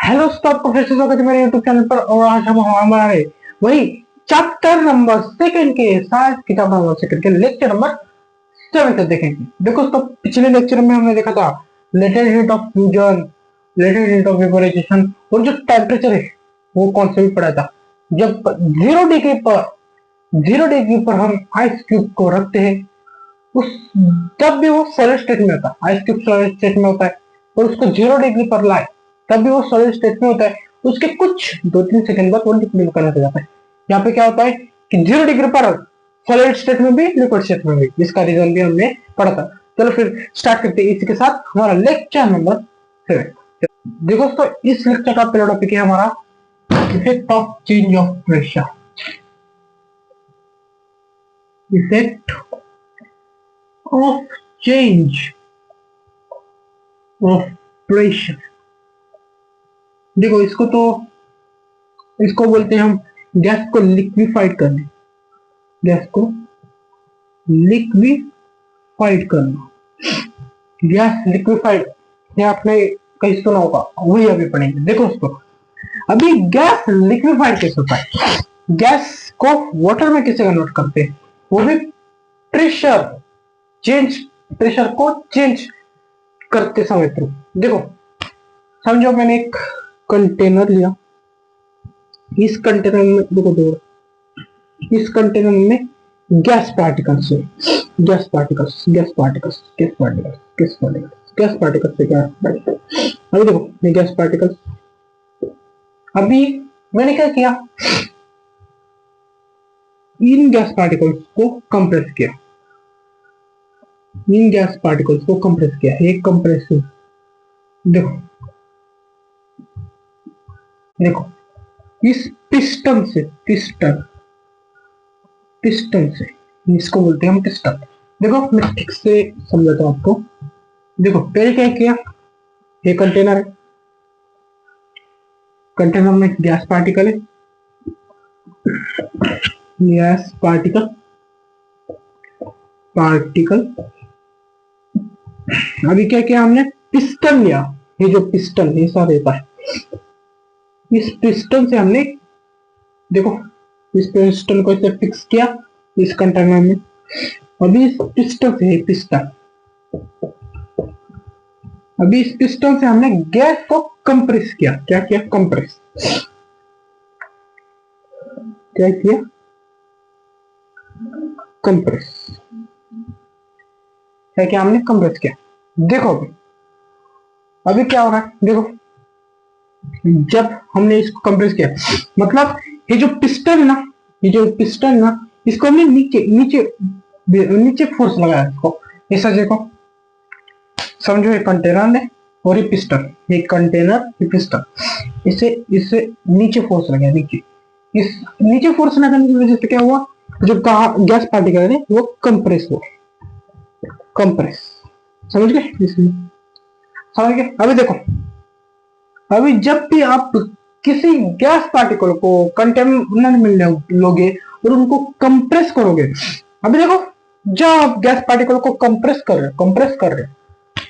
Hello stop professor, स्वागत है मेरे यूट्यूब चैनल पर। और आज हम हमारे वही चैप्टर नंबर सेकंड के साथ किताब नंबर सेकंड के लेक्चर नंबर 7 तक देखेंगे। देखो तो पिछले लेक्चर में हमने देखा था latest heat of fusion, latest heat of vaporisation और जो टेम्परेचर है वो कौन सा भी पढ़ा था। जब 0 डिग्री पर हम आइस क्यूब को रखते हैं उस तब भी वो सॉलिड स्टेट में होता है। आइस क्यूब सॉलिड स्टेट में होता है और उसको 0 डिग्री पर लाए तब भी वो सॉलिड स्टेट में होता है। उसके कुछ 2-3 सेकंड बाद वो लिक्विड में कन्वर्ट हो जाता है। यहाँ पे क्या होता है कि 0 डिग्री पर सॉलिड स्टेट में भी लिक्विड स्टेट में भी, इसका रीजन भी हमने पढ़ा था। चलो फिर स्टार्ट करते हैं इसके साथ हमारा लेक्चर नंबर 7। देखो तो इस लेक्चर का पहला टॉपिक है हमारा effect of change of pressure. Effect of change of pressure. देखो इसको बोलते हैं हम गैस को लिक्विफाइड करने, गैस को लिक्विफाइड करना। गैस लिक्विफाइड ये आपने कहीं सुना होगा, वही अभी पढ़ेंगे। देखो उसको अभी गैस लिक्विफाइड कैसे होता है, गैस को वाटर में कैसे कन्वर्ट करते हैं, वो भी प्रेशर चेंज, प्रेशर को चेंज करते समय थ्रू। देखो समझो मैंने एक कंटेनर लिया, इस कंटेनर में देखो इस कंटेनर में गैस पार्टिकल्स है, gas particles gas particles gas particles gas particles gas particles से क्या पार्टिकल्स। अभी देखो ये गैस पार्टिकल्स, अभी मैंने क्या किया, इन गैस पार्टिकल्स को कंप्रेस किया, इन गैस पार्टिकल्स को कंप्रेस किया, एक कंप्रेसिव। देखो देखो इस पिस्टन से, पिस्टन पिस्टन से, इसको बोलते हैं हम पिस्टन। देखो मैं ठीक से समझाता हूं आपको। देखो पहले क्या किया, ये कंटेनर है, कंटेनर में गैस पार्टिकल है, गैस पार्टिकल पार्टिकल अभी क्या किया हमने, पिस्टन लिया, ये जो पिस्टन ऐसा रहता है, इस पिस्टन से हमने देखो इस पिस्टन को इसे फिक्स किया इस कंटेनर में। अभी इस पिस्टन से, पिस्टन, अभी इस पिस्टन से हमने गैस को कंप्रेस किया। क्या किया, कंप्रेस, क्या किया, कंप्रेस, क्या किया हमने, कंप्रेस किया। देखो अभी क्या हो रहा है, देखो जब हमने इसको कंप्रेस किया मतलब ये जो पिस्टन है ना, ये जो पिस्टन है ना, इसको हमने नीचे नीचे नीचे फोर्स लगाया इसको, ऐसा देखो समझो, ये कंटेनर ने और ये पिस्टन, ये कंटेनर ये पिस्टन, इसे इसे नीचे फोर्स लगाया, नीचे, इस नीचे फोर्स लगाने की वजह से क्या हुआ, जो गैस पार्टिकल है वो कंप्रेस हुआ, कंप्रेस। समझ गए, इसमें समझ गए। अभी देखो अभी जब भी आप किसी गैस पार्टिकल को कंटेनर में लोगे और उनको कंप्रेस करोगे, अभी देखो जब आप गैस पार्टिकल को कंप्रेस कर रहे हो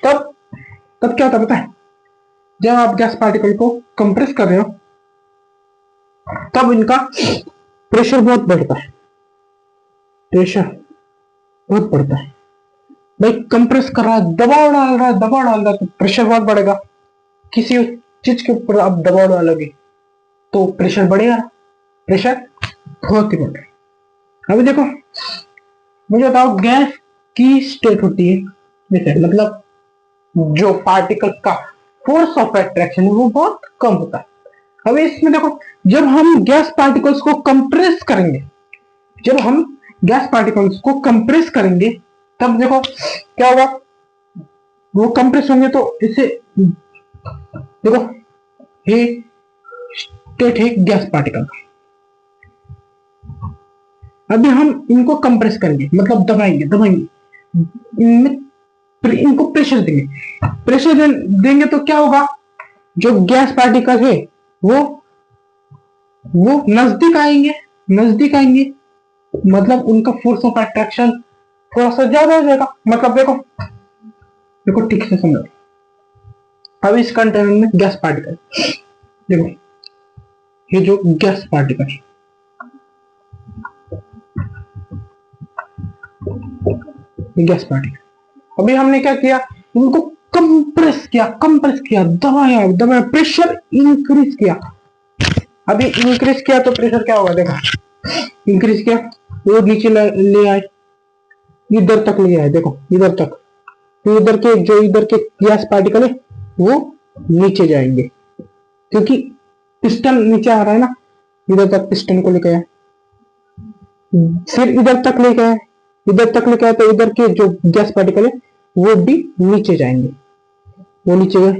तब तब क्या होता है पता है, जब आप गैस पार्टिकल को कंप्रेस कर रहे हो तब इनका प्रेशर बहुत बढ़ता है, प्रेशर बहुत बढ़ता है। भाई कंप्रेस कर रहा है, दबाव डाल रहा है, दबाव डाल रहा है तो प्रेशर बहुत बढ़ेगा। किसी चीज के ऊपर आप दबाव डालोगे तो प्रेशर बढ़ेगा, प्रेशर बहुत ही बढ़ रहा है। अभी देखो मुझे बताओ गैस की स्टेट होती है जैसे, मतलब जो पार्टिकल का फोर्स ऑफ अट्रैक्शन है वो बहुत कम होता है। अभी इसमें देखो जब हम गैस पार्टिकल्स को कंप्रेस करेंगे, जब हम गैस पार्टिकल्स को कंप्रेस करेंगे तब देखो क्या होगा, वो कंप्रेस होंगे तो इसे देखो ये स्टेट है गैस पार्टिकल का। अभी हम इनको कंप्रेस करेंगे मतलब दबाएंगे, इनमें इनको प्रेशर देंगे, प्रेशर देंगे तो क्या होगा, जो गैस पार्टिकल है वो नजदीक आएंगे, नजदीक आएंगे मतलब उनका फोर्स ऑफ अट्रैक्शन थोड़ा सा ज्यादा हो जाएगा। मतलब देखो देखो ठीक से समझो, अब इस कंटेनर में गैस पार्टिकल, देखो ये जो गैस पार्टिकल, गैस पार्टिकल, अभी हमने क्या किया, उनको कंप्रेस किया, दबाया दबाया, प्रेशर इंक्रीज किया। अभी इंक्रीज किया तो प्रेशर क्या होगा, देखा, इंक्रीज किया, वो नीचे ले आए, इधर तक ले आए, देखो इधर तक, तो इधर के जो इधर के गैस पार्टिकल है वो नीचे जाएंगे, क्योंकि पिस्टन नीचे आ रहा है ना, इधर तक पिस्टन को लेके आए, फिर इधर तक लेके आए, इधर तक लेके आए, तो इधर के जो गैस पार्टिकल है वो भी नीचे जाएंगे, वो नीचे गए।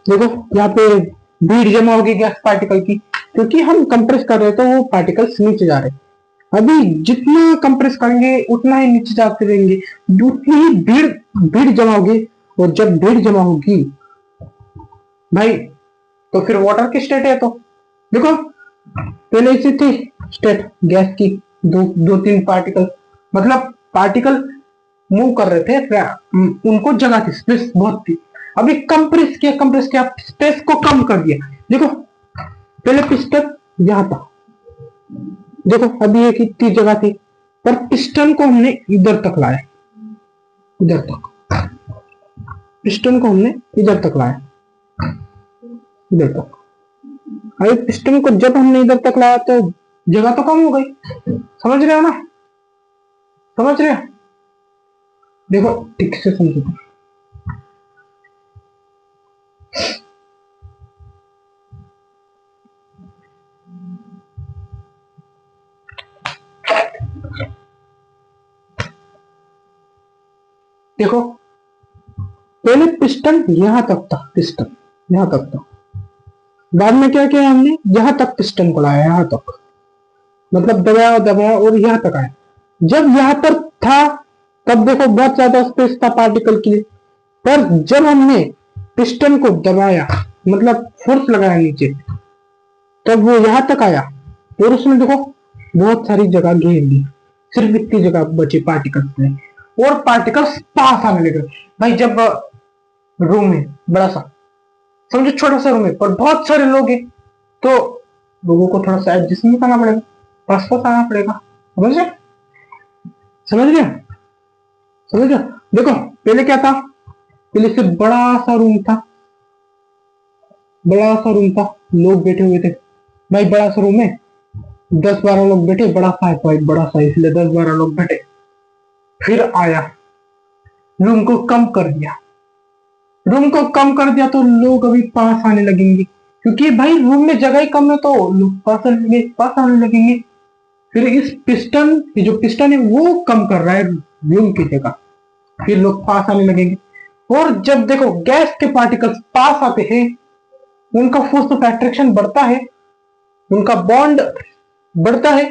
देखो यहाँ पे भीड़ जमा होगी गैस पार्टिकल की, क्योंकि हम कंप्रेस कर रहे हैं तो वो पार्टिकल्स नीचे जा रहे हैं। अभी जितना कंप्रेस करेंगे उतना ही नीचे जाते रहेंगे, उतनी ही भीड़ भीड़ जमा होगी, और जब भीड़ जमा होगी भाई तो फिर वाटर की स्टेट है। तो देखो पहले ऐसी थी स्टेट गैस की, दो तीन पार्टिकल, मतलब पार्टिकल मूव कर रहे थे, उनको जगह थी, स्पेस बहुत थी। अभी कंप्रेस किया, स्पेस को कम कर दिया। देखो पहले पिस्टन यहां था, देखो अभी एक इतनी जगह थी, पर पिस्टन को हमने इधर तक लाया, इधर तक, पिस्टन को हमने इधर तक लाया, इधर तक। अभी पिस्टन को जब हमने इधर तक लाया तो जगह तो कम हो गई, समझ रहे हो ना, समझ रहे हो, देखो ठीक से समझो। देखो पहले पिस्टन यहां तक था, पिस्टन यहां तक था, बाद में क्या किया हमने, यहां तक पिस्टन को लाया, यहां तक, मतलब दबाया दबाया और यहां तक आया। जब यहां पर था तब देखो बहुत ज्यादा स्पेस था पार्टिकल के लिए, पर जब हमने पिस्टन को दबाया, मतलब फोर्स लगाया नीचे, तब वो यहां तक आया, और उसमें देखो बहुत सारी जगह घेर ली, सिर्फ इतनी जगह बची पार्टिकल्स में, और पार्टिकल्स पास आने लगे। भाई जब रूम है बड़ा सा, समझो छोटा सा रूम है पर बहुत सारे लोग हैं, तो लोगों को थोड़ा सा एडजस्टमेंट करना पड़ेगा, पास पास आना पड़ेगा, समझ रहे, समझ गया, समझ गया। देखो पहले क्या था, पहले से बड़ा सा रूम था, बड़ा सा रूम था, लोग बैठे हुए थे, भाई बड़ा सा रूम है, 10-12 लोग बैठे, बड़ा सा है भाई, बड़ा सा, इसलिए 10-12 लोग बैठे। फिर आया, रूम को कम कर दिया, रूम को कम कर दिया तो लोग अभी पास आने लगेंगे, क्योंकि भाई रूम में जगह ही कम है, तो लोग पास आने लगेंगे। फिर इस पिस्टन, ये जो पिस्टन है वो कम कर रहा है रूम की जगह, फिर लोग पास आने लगेंगे। और जब देखो गैस के पार्टिकल्स पास आते हैं, उनका फोर्स ऑफ अट्रैक्शन बढ़ता है, उनका बॉन्ड बढ़ता है,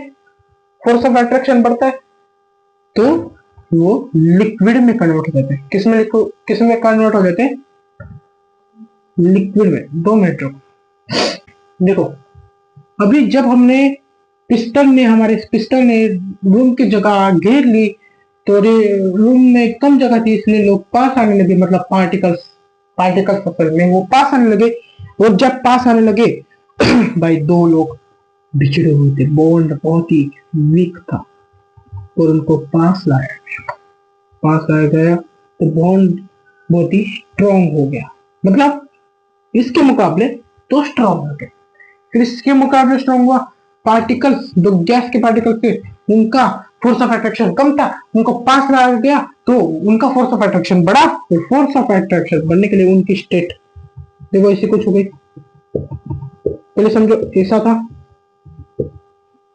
फोर्स ऑफ अट्रैक्शन बढ़ता है, तो वो लिक्विड में कन्वर्ट हो जाते हैं। किसमें कन्वर्ट हो जाते हैं, लिक्विड में। 2 मिनट रुको, देखो अभी जब हमने हमारे पिस्टन ने रूम की जगह घेर ली, तो रूम में कम जगह थी, इसलिए लोग पास आने लगे, मतलब पार्टिकल्स असल में वो पास आने लगे। और जब पास आने लगे भाई 2 लोग बिछड़े हुए थे, बॉन्ड बहुत ही वीक था, और उनको पास लाया गया तो बॉन्ड बहुत ही स्ट्रॉन्ग हो गया, मतलब इसके मुकाबले तो स्ट्रॉन्ग हो गया। फिर इसके मुकाबले स्ट्रॉन्ग हुआ, पार्टिकल्स जो गैस के पार्टिकल्स थे उनका फोर्स ऑफ अट्रैक्शन कम था, उनको पास लाया गया तो उनका फोर्स ऑफ अट्रैक्शन बढ़ा, तो फोर्स ऑफ अट्रैक्शन बढ़ने के लिए उनकी स्टेट देखो ऐसी कुछ हो गई। पहले समझो ऐसा था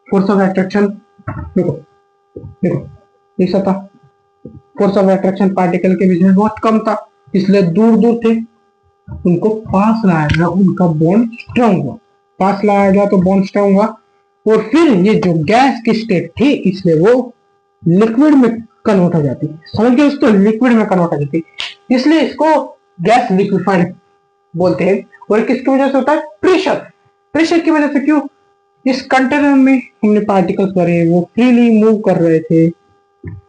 फोर्स ऑफ अट्रैक्शन, देखो देखो ऐसा था, फोर्स ऑफ अट्रैक्शन पार्टिकल के बीच में बहुत कम था, इसलिए दूर दूर थे, उनको पास लाया गया, उनका बॉन्ड स्ट्रांग हुआ, पास लाया गया तो बॉन्ड स्ट्रांग हुआ। और फिर ये जो गैस की स्टेट थी, इसलिए वो लिक्विड में कन्वर्ट हो जाती है, समझ गए, इसको लिक्विड में कन्वर्ट हो जाती है, इसलिए इसको गैस लिक्विफाइड बोलते हैं। और किसकी वजह से होता है, प्रेशर की वजह से। क्यों, इस कंटेनर में हमने पार्टिकल्स भरे, वो फ्रीली मूव कर रहे थे,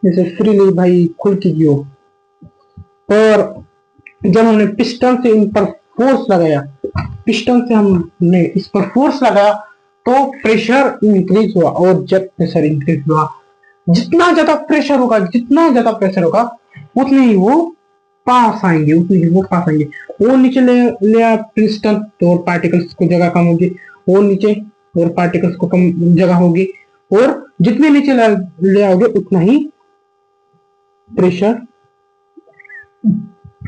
जैसे फ्रीली भाई खुल की जियो, और जब हमने पिस्टन से इन पर फोर्स लगाया पिस्टन से हमने इस पर फोर्स लगाया तो प्रेशर इंक्रीज हुआ, और जब प्रेशर इंक्रीज हुआ, जितना ज्यादा प्रेशर होगा, जितना ज्यादा प्रेशर होगा उतने ही वो पास आएंगे, उतने ही वो पास आएंगे। वो नीचे ले आया पिस्टन तो और पार्टिकल्स को जगह कम होगी, वो नीचे और पार्टिकल्स को कम जगह होगी, और जितने नीचे ले आओगे उतना ही प्रेशर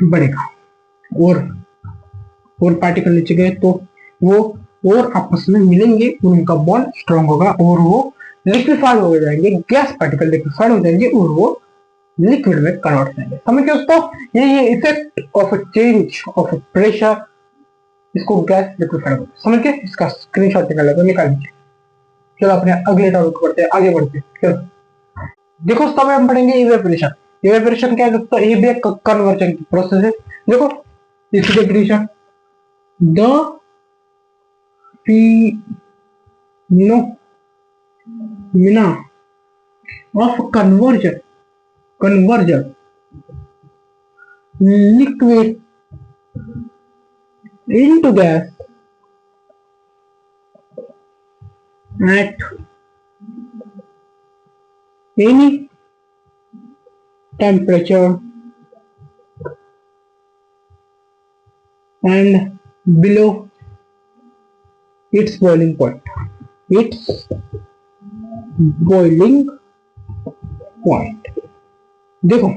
बढ़ेगा। और पार्टिकल नीचे गए तो वो और आपस में मिलेंगे, उनका बॉन्ड स्ट्रांग होगा और वो लिक्विफाइड हो जाएंगे, गैस पार्टिकल लिक्विफाइड हो जाएंगे और वो लिक्विड में कन्वर्ट हो जाएंगे। समझ गए दोस्तों, ये effect of change of pressure, इसको गैस लिक्विफाइड होता है। समझ गए, इसका स्क्रीनशॉट निकाल लीजिए। चलो अपने अगले टॉपिक बढ़ते हैं, आगे बढ़ते हैं। चलो देखो, तब हम पढ़ेंगे इवेपोरेशन। इवेपोरेशन क्या है दोस्तों, ये भी एक कन्वर्जन की प्रोसेस है। देखो इसकी definition, the phenomena of conversion liquid into gas at any temperature and below its boiling point. देखो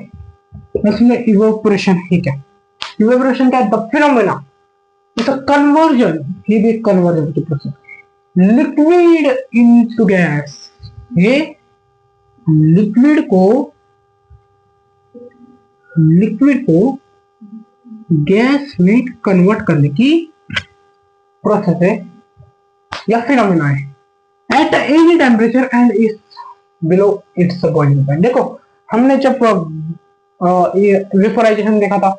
इसमें इवेपोरेशन है क्या, इवेपोरेशन क्या है, the phenomena it's a conversion, ये भी कन्वर्जन की प्रोसेस, लिक्विड इनटू गैस, ये लिक्विड को गैस में कन्वर्ट करने की प्रोसेस है या फिनोमेना है, at any temperature and is below its boiling point. देखो हमने जब ये वेपोराइजेशन देखा था,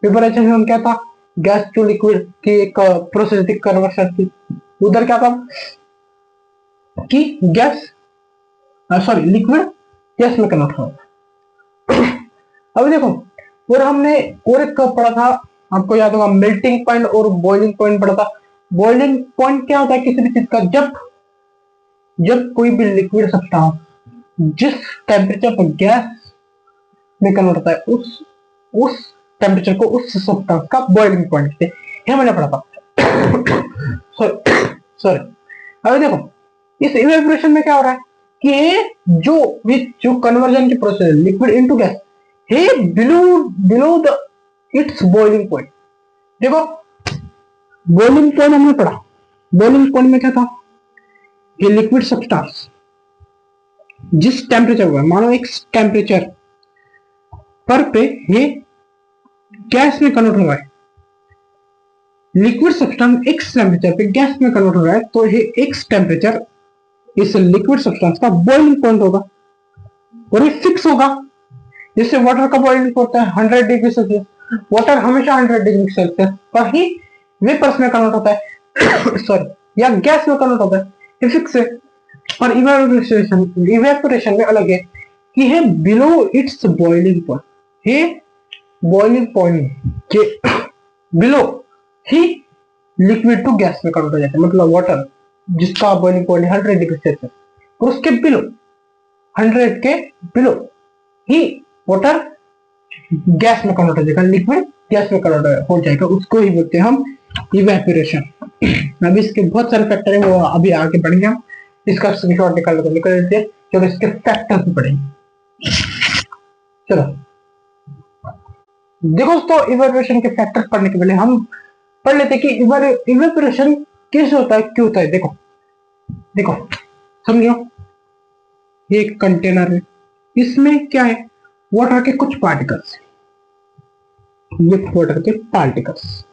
वेपोराइजेशन क्या था, गैस टू लिक्विड की एक प्रोसेस थी, कन्वर्शन थी। उधर क्या था कि गैस सॉरी लिक्विड गैस में कन्वर्ट हो। अभी देखो, और हमने और एक पढ़ा था, आपको याद होगा, मेल्टिंग पॉइंट और बॉइलिंग पॉइंट पढ़ा था। बॉइलिंग पॉइंट क्या होता है किसी भी चीज का, जब कोई भी लिक्विड सब्सटेंस जिस टेम्परेचर पर गैस में कन्वर्ट होता है उस टेम्परेचर को उस सब्सटेंस का बॉइलिंग पॉइंट थे, ये मैंने पढ़ा था। सॉरी अभी देखो इस इवेपोरेशन में क्या हो रहा है कि जो कन्वर्जन की प्रोसेस है लिक्विड इनटू गैस है below the it's boiling point. देखो बॉइलिंग पॉइंट हमने पढ़ा, बॉइलिंग पॉइंट में क्या था, ये लिक्विड सब्सटेंस जिस टेम्परेचर पर, मानो एक टेम्परेचर पर पे ये गैस में कन्वर्ट हो रहा है, लिक्विड सब्सटेंस एक्स टेम्परेचर पे गैस में कन्वर्ट हो रहा है, तो ये एक्स टेम्परेचर इस लिक्विड सब्सटेंस का बॉइलिंग पॉइंट होगा और ये फिक्स होगा। जैसे वाटर का बॉइलिंग होता है 100 डिग्री सेल्सियस, वाटर हमेशा 100 डिग्री सेल्सियस पर ही वेपर्स में कन्वर्ट होता है सॉरी या गैस में कन्वर्ट होता है, ये फिक्स है। और इवेपोरेशन में अलग है कि है बिलो इट्स बॉइलिंग पॉइंट, ये बॉइलिंग पॉइंट के बिलो ही लिक्विड टू गैस में कन्वर्ट हो जाता है। मतलब वाटर जिसका बॉइलिंग पॉइंट 100 डिग्री सेल्सियस और उसके बिलो 100 के बिलो ही वाटर गैस में कन्वर्ट हो जाएगा, लिक्विड गैस में कन्वर्ट हो जाएगा, उसको ही बोलते हैं हम इवेपोरेशन। अभी इसके बहुत सारे फैक्टर है, वो अभी आगे बढ़ेंगे हम, इसका स्क्रीनशॉट निकाल लेते हैं। चलो इसके फैक्टर भी पढ़ेंगे। चलो देखो दोस्तों, इवेपोरेशन के फैक्टर पढ़ने के पहले हम पढ़ लेते कि इवेपोरेशन कैसे होता है, क्यों होता है। देखो समझो, ये एक कंटेनर है, इसमें क्या है, वाटर के कुछ पार्टिकल्स, ये वाटर के पार्टिकल्स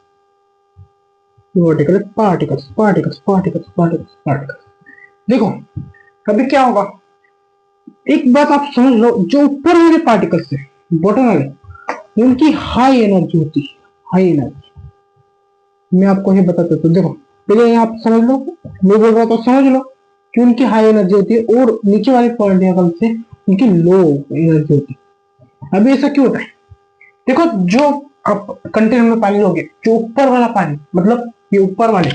देखो अभी क्या होगा, एक बात आप समझ लो, जो ऊपर वाले पार्टिकल्स है बॉटम वाले, उनकी हाई एनर्जी होती है, हाई एनर्जी। मैं आपको ये बताता हूँ, देखो पहले आप समझ लो, मैं बोल रहा तो समझ लो कि उनकी हाई एनर्जी होती है और नीचे वाले पार्टिकल से उनकी लो एनर्जी होती है। अभी ऐसा क्यों होता है, देखो जो आप कंटेनर में पानी लोगे, जो ऊपर वाला पानी मतलब ये ऊपर वाले,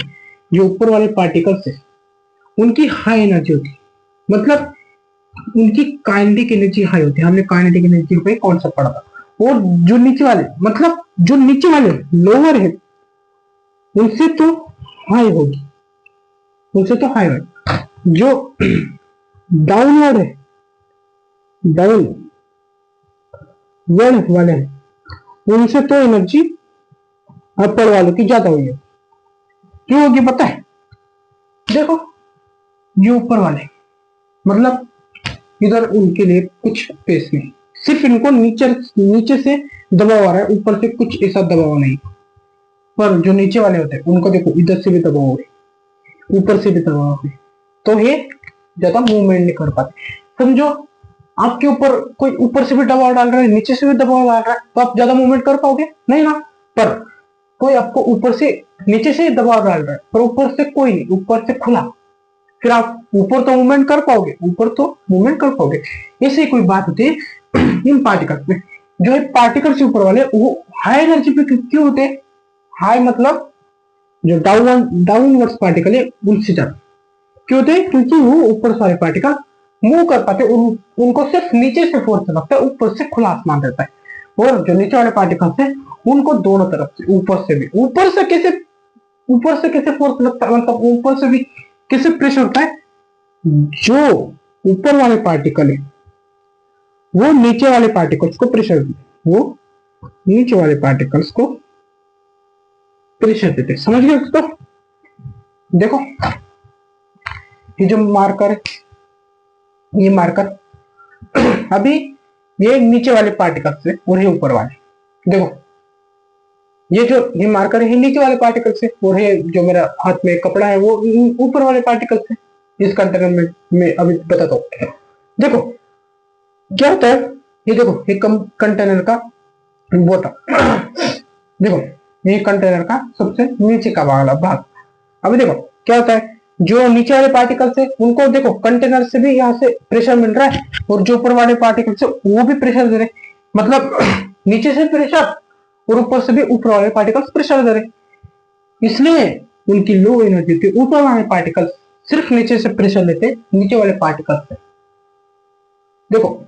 जो ऊपर वाले पार्टिकल्स है उनकी हाई एनर्जी होती है, मतलब उनकी काइनेटिक एनर्जी हाई होती है। हमने काइनेटिक एनर्जी पे कॉन्सेप्ट पढ़ा था। और जो नीचे वाले, मतलब जो नीचे वाले लोअर है उनसे तो हाई होगी, उनसे तो हाई होगी। जो डाउनवर्ड है, डाउनवर्ड वाले हैं उनसे तो एनर्जी अपर वालों की ज्यादा हुई है। क्यों होगी पता है? देखो ये ऊपर वाले, मतलब इधर उनके लिए कुछ स्पेस नहीं, सिर्फ इनको नीचे नीचे से दबाव आ रहा है, ऊपर से कुछ ऐसा दबाव नहीं। पर जो नीचे वाले होते हैं उनको देखो, इधर से भी दबाव है, ऊपर से भी दबाव है, तो ये ज्यादा मूवमेंट नहीं कर पाते। समझो आपके ऊपर कोई ऊपर से भी दबाव डाल रहा है, नीचे से भी दबाव डाल रहा है, तो आप ज्यादा मूवमेंट कर पाओगे नहीं ना। पर कोई आपको ऊपर से नीचे से दबाव डाल रहा है, पर ऊपर से कोई नहीं, ऊपर से खुला, फिर आप ऊपर तो मूवमेंट कर पाओगे, ऊपर तो मूवमेंट कर पाओगे। ऐसे कोई बात होती है इन पार्टिकल्स में। जो है पार्टिकल से ऊपर वाले वो हाई एनर्जी पे क्यों होते हैं? हाई मतलब जो डाउनवर्ड्स पार्टिकल है उनसे ज्यादा क्यों होते हैं? क्योंकि वो ऊपर सारे पार्टिकल मूव कर पाते, उनको सिर्फ नीचे से फोर्स लगता है, ऊपर से खुला आसमान रहता है। और जो नीचे वाले पार्टिकल्स है उनको दोनों तरफ से, ऊपर से भी, ऊपर से कैसे फोर्स लगता है, मतलब ऊपर से भी कैसे प्रेशर होता है? जो ऊपर वाले पार्टिकल है वो नीचे वाले पार्टिकल्स को प्रेशर देते, वो नीचे वाले पार्टिकल्स को प्रेशर देते। समझ गए दोस्तों? देखो ये जो मार्कर है, ये मार्कर अभी ये नीचे वाले पार्टिकल से और ये ऊपर वाले, देखो ये मार्कर है नीचे वाले पार्टिकल से, और ये जो मेरा हाथ में कपड़ा है वो ऊपर वाले पार्टिकल से। इस कंटेनर में अभी बताता हूँ। देखो क्या होता है, ये देखो ये कंटेनर का बोतल देखो ये कंटेनर का सबसे नीचे का वाला भाग। अभी देखो क्या होता है, जो नीचे वाले पार्टिकल से उनको देखो कंटेनर से भी यहाँ से प्रेशर मिल रहा है, और जो ऊपर वाले पार्टिकल से वो भी प्रेशर दे रहे, मतलब नीचे से प्रेशर और ऊपर से भी ऊपर वाले पार्टिकल्स प्रेशर दे रहे। इसलिए उनकी लो एनर्जी थी। ऊपर वाले पार्टिकल्स सिर्फ नीचे से प्रेशर लेते, नीचे वाले पार्टिकल्स से देखो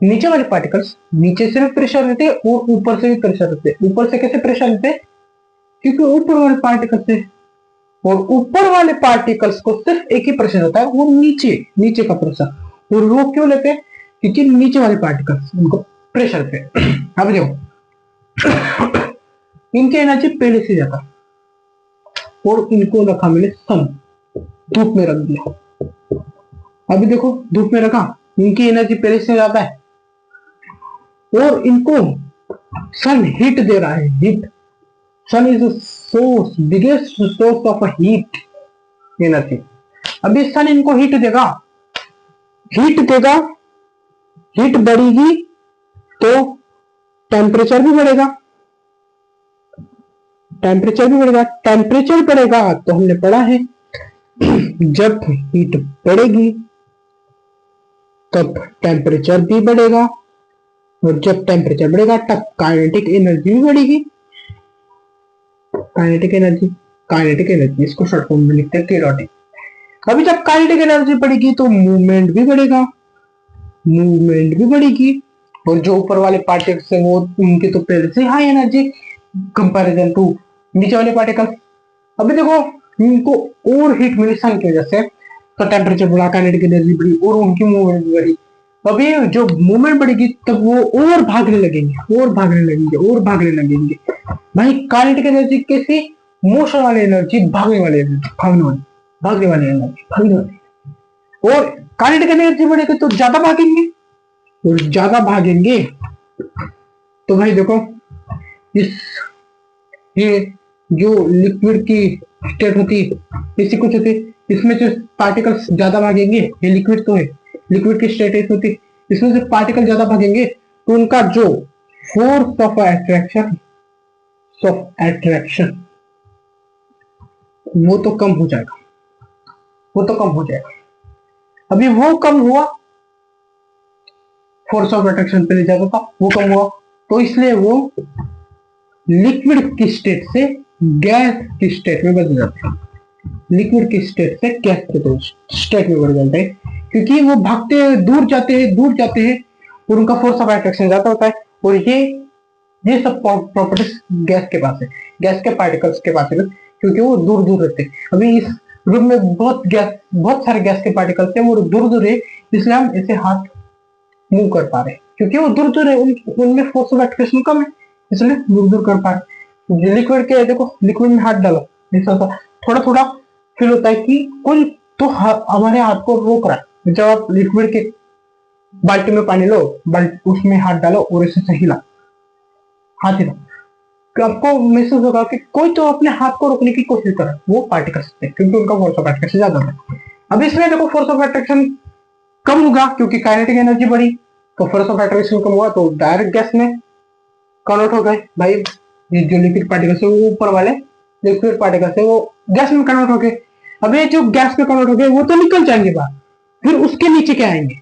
नीचे वाले पार्टिकल्स नीचे से भी प्रेशर लेते और ऊपर से भी प्रेशर लेते। ऊपर से कैसे प्रेशर लेते? क्योंकि ऊपर वाले पार्टिकल्स से, और ऊपर वाले पार्टिकल्स को सिर्फ एक ही प्रेशर होता है, वो नीचे का प्रेशर। और वो क्यों लेते? क्योंकि नीचे वाले पार्टिकल्स उनको प्रेशर पे। अब देखो इनकी एनर्जी पहले से ज्यादा, और इनको रखा मैंने सन, धूप में रख दिया। अभी देखो धूप में रखा, इनकी एनर्जी पहले से ज्यादा है, और इनको सन हीट दे रहा है, heat. Sun is source, biggest source of heat energy. अभी सन इनको हीट देगा, हीट बढ़ेगी तो टेम्परेचर भी बढ़ेगा, टेम्परेचर बढ़ेगा तो हमने पढ़ा है जब हीट बढ़ेगी तब टेम्परेचर भी बढ़ेगा, और जब टेम्परेचर बढ़ेगा तब काइनेटिक एनर्जी भी बढ़ेगी। काइनेटिक एनर्जी इसको शॉर्ट फॉर्म में लिखते हैं केनोटिक। अभी जब काइनेटिक एनर्जी बढ़ेगी तो मूवमेंट भी बढ़ेगी, और जो ऊपर वाले पार्टिकल्स है वो उनके तो पहले से हाई एनर्जी कंपैरिजन टू नीचे वाले पार्टिकल्स। अभी देखो इनको और हीट मिली सन की वजह से, तो टेम्परेचर बढ़ा, काइनेटिक एनर्जी बढ़ी, और उनकी मूवमेंट भी बढ़ी। अभी जो मूवमेंट बढ़ेगी तब वो और भागने लगेंगे। भाई काइनेटिक एनर्जी कैसी? मोशन वाली एनर्जी, भागने वाली एनर्जी। और काइनेटिक एनर्जी बढ़ेगी तो ज्यादा भागेंगे, और ज्यादा भागेंगे तो भाई देखो ये जो लिक्विड की स्टेट होती है ऐसी कुछ होती है, इसमें जो पार्टिकल्स ज्यादा भागेंगे, ये लिक्विड तो है, लिक्विड की स्टेट होती है, इसमें से पार्टिकल ज्यादा भागेंगे तो उनका जो फोर्स ऑफ अट्रैक्शन वो तो कम हो जाएगा। अभी वो कम हुआ, फोर्स ऑफ अट्रैक्शन पहले ज्यादा था, वो कम हुआ, तो इसलिए वो लिक्विड की स्टेट से गैस की स्टेट में बदल जाते हैं, लिक्विड की स्टेट से गैस के स्टेट में बदल जाते हैं, क्योंकि वो भागते दूर जाते हैं, दूर जाते हैं, और उनका फोर्स ऑफ अट्रैक्शन ज्यादा होता है। और ये सब प्रॉपर्टीज गैस के पास है, गैस के पार्टिकल्स के पास है, क्योंकि वो दूर दूर रहते हैं। अभी इस रूम में बहुत सारे गैस के पार्टिकल्स हैं, वो दूर दूर है, इसलिए हम ऐसे हाथ मूव कर पा रहे हैं, क्योंकि वो दूर दूर है, उनमें फोर्स ऑफ अट्रैक्शन कम है, इसलिए दूर दूर कर पा रहे। लिक्विड के देखो, लिक्विड में हाथ डालो, थोड़ा थोड़ा फील होता है कि कोई तो हमारे हाथ को रोक रहा है। जब आप लिक्विड के बाल्टी में पानी लो, उसमें हाथ डालो और इसे सही ला, हाथ हिलाओ, तो आपको महसूस होगा कि कोई तो अपने हाथ को रोकने की कोशिश कर रहा है, वो पार्टिकल्स थे, क्योंकि उनका फोर्स ऑफ अट्रैक्शन ज्यादा होता है। अब इसमें देखो फोर्स ऑफ अट्रैक्शन कम होगा, क्योंकि काइनेटिक एनर्जी बढ़ी, तो फोर्स ऑफ अट्रैक्शन कम हुआ, तो डायरेक्ट गैस में कन्वर्ट हो गए भाई। ये जो लिक्विड पार्टिकल्स है, वो ऊपर वाले लिक्विड पार्टिकल्स है, वो गैस में कन्वर्ट हो गए। अब ये जो गैस में कन्वर्ट हो गए, वो तो निकल जाएंगे बाहर, फिर उसके नीचे क्या आएंगे?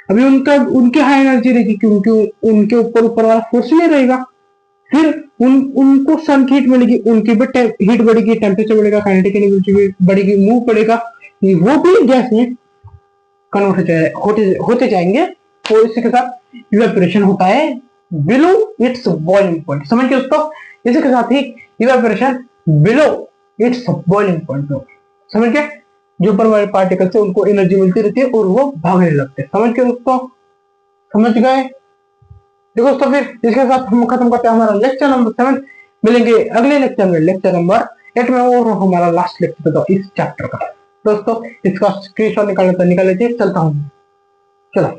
अभी उनकी हाई एनर्जी रहेगी, क्योंकि उनके ऊपर वाला फोर्स नहीं रहेगा, फिर उनको सन की हीट मिलेगी, उनकी भी हीट बढ़ेगी, टेम्परेचर बढ़ेगा, काइनेटिक एनर्जी भी बढ़ेगी, मूव बढ़ेगा, वो भी गैस में कन्वर्ट होते जाएंगे। तो इसी के साथ इवेपोरेशन होता है बिलो इट्स बॉइलिंग पॉइंट, समझ गए दोस्तों? इसी के साथ ही evaporation below its boiling point, समझ गए? जो ऊपर वाले पार्टिकल्स है, उनको एनर्जी मिलती रहती है और वो भागने लगते हैं, समझ गए दोस्तों? समझ गए? देखो दोस्तों, फिर इसके साथ हम खत्म करते हैं हमारा लेक्चर नंबर 7। मिलेंगे अगले लेक्चर में, लेक्चर नंबर 8 में, और हमारा लास्ट लेक्चर था इस चैप्टर का। दोस्तों, इसका स्क्रीनशॉट निकाल लीजिए, चलता हूँ, चलो।